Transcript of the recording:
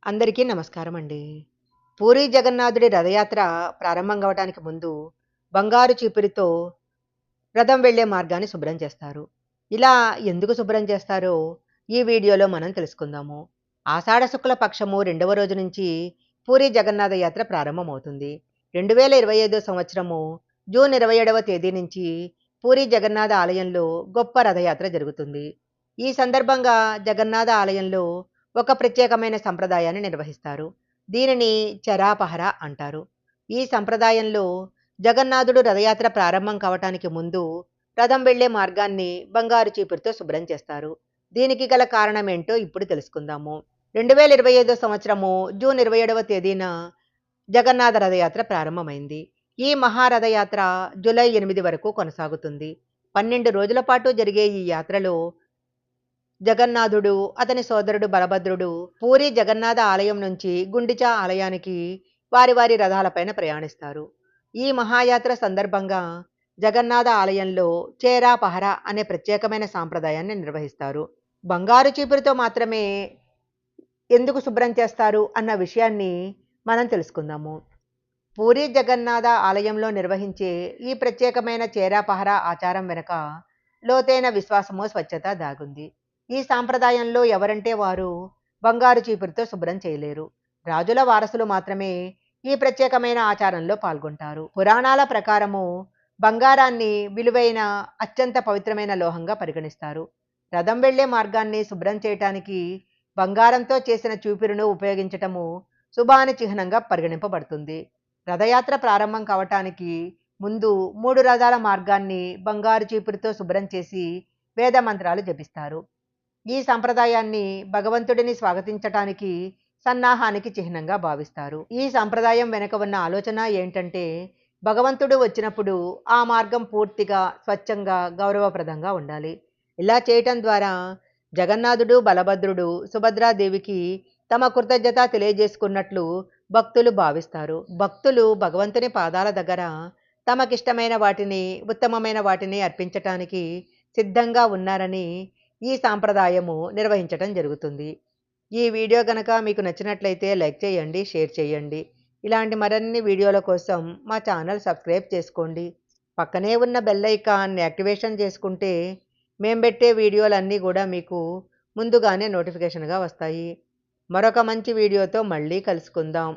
అందరికీ నమస్కారం అండి. పూరీ జగన్నాథుడి రథయాత్ర ప్రారంభం కావటానికి ముందు బంగారు చీపురితో రథం వెళ్ళే మార్గాన్ని శుభ్రం చేస్తారు. ఇలా ఎందుకు శుభ్రం చేస్తారో ఈ వీడియోలో మనం తెలుసుకుందాము. ఆషాఢ శుక్ల పక్షము రెండవ రోజు నుంచి పూరీ జగన్నాథ యాత్ర ప్రారంభమవుతుంది. 2025 సంవత్సరము జూన్ 27వ తేదీ నుంచి పూరీ జగన్నాథ ఆలయంలో గొప్ప రథయాత్ర జరుగుతుంది. ఈ సందర్భంగా జగన్నాథ ఆలయంలో ఒక ప్రత్యేకమైన సంప్రదాయాన్ని నిర్వహిస్తారు. దీనిని చరాపహర అంటారు. ఈ సంప్రదాయంలో జగన్నాథుడు రథయాత్ర ప్రారంభం కావటానికి ముందు రథం వెళ్లే మార్గాన్ని బంగారు చీపురుతో శుభ్రం చేస్తారు. దీనికి గల కారణమేంటో ఇప్పుడు తెలుసుకుందాము. 2025 సంవత్సరము జూన్ 27వ తేదీన జగన్నాథ రథయాత్ర ప్రారంభమైంది. ఈ మహారథయాత్ర జూలై 8 వరకు కొనసాగుతుంది. 12 రోజుల పాటు జరిగే ఈ యాత్రలో జగన్నాథుడు, అతని సోదరుడు బలభద్రుడు పూరీ జగన్నాథ ఆలయం నుంచి గుండిచా ఆలయానికి వారి వారి రథాలపైన ప్రయాణిస్తారు. ఈ మహాయాత్ర సందర్భంగా జగన్నాథ ఆలయంలో చేరా పహరా అనే ప్రత్యేకమైన సాంప్రదాయాన్ని నిర్వహిస్తారు. బంగారు చీపురుతో మాత్రమే ఎందుకు శుభ్రం చేస్తారు అన్న విషయాన్ని మనం తెలుసుకుందాము. పూరీ జగన్నాథ ఆలయంలో నిర్వహించే ఈ ప్రత్యేకమైన చేరా పహరా ఆచారం వెనుక లోతైన విశ్వాసము, స్వచ్ఛత దాగుంది. ఈ సాంప్రదాయంలో ఎవరంటే వారు బంగారు చీపురుతో శుభ్రం చేయలేరు. రాజుల వారసులు మాత్రమే ఈ ప్రత్యేకమైన ఆచారంలో పాల్గొంటారు. పురాణాల ప్రకారము బంగారాన్ని విలువైన అత్యంత పవిత్రమైన లోహంగా పరిగణిస్తారు. రథం వెళ్లే మార్గాన్ని శుభ్రం చేయటానికి బంగారంతో చేసిన చీపురును ఉపయోగించటము శుభాని చిహ్నంగా పరిగణింపబడుతుంది. రథయాత్ర ప్రారంభం కావటానికి ముందు 3 రథాల మార్గాన్ని బంగారు చీపురుతో శుభ్రం చేసి వేద మంత్రాలు జపిస్తారు. ఈ సంప్రదాయాన్ని భగవంతుడిని స్వాగతించటానికి, సన్నాహానికి చిహ్నంగా భావిస్తారు. ఈ సంప్రదాయం వెనుక ఉన్న ఆలోచన ఏంటంటే, భగవంతుడు వచ్చినప్పుడు ఆ మార్గం పూర్తిగా స్వచ్ఛంగా, గౌరవప్రదంగా ఉండాలి. ఇలా చేయటం ద్వారా జగన్నాథుడు, బలభద్రుడు, సుభద్రాదేవికి తమ కృతజ్ఞత తెలియజేసుకున్నట్లు భక్తులు భావిస్తారు. భక్తులు భగవంతుని పాదాల దగ్గర తమకిష్టమైన వాటిని, ఉత్తమమైన వాటిని అర్పించటానికి సిద్ధంగా ఉన్నారని ఈ సాంప్రదాయము నిర్వహించటం జరుగుతుంది. ఈ వీడియో గనక మీకు నచ్చినట్లయితే లైక్ చేయండి, షేర్ చేయండి. ఇలాంటి మరిన్ని వీడియోల కోసం మా ఛానల్ సబ్స్క్రైబ్ చేసుకోండి. పక్కనే ఉన్న బెల్ ఐకాన్ని యాక్టివేషన్ చేసుకుంటే మేము పెట్టే వీడియోలన్నీ కూడా మీకు ముందుగానే నోటిఫికేషన్గా వస్తాయి. మరొక మంచి వీడియోతో మళ్ళీ కలుసుకుందాం.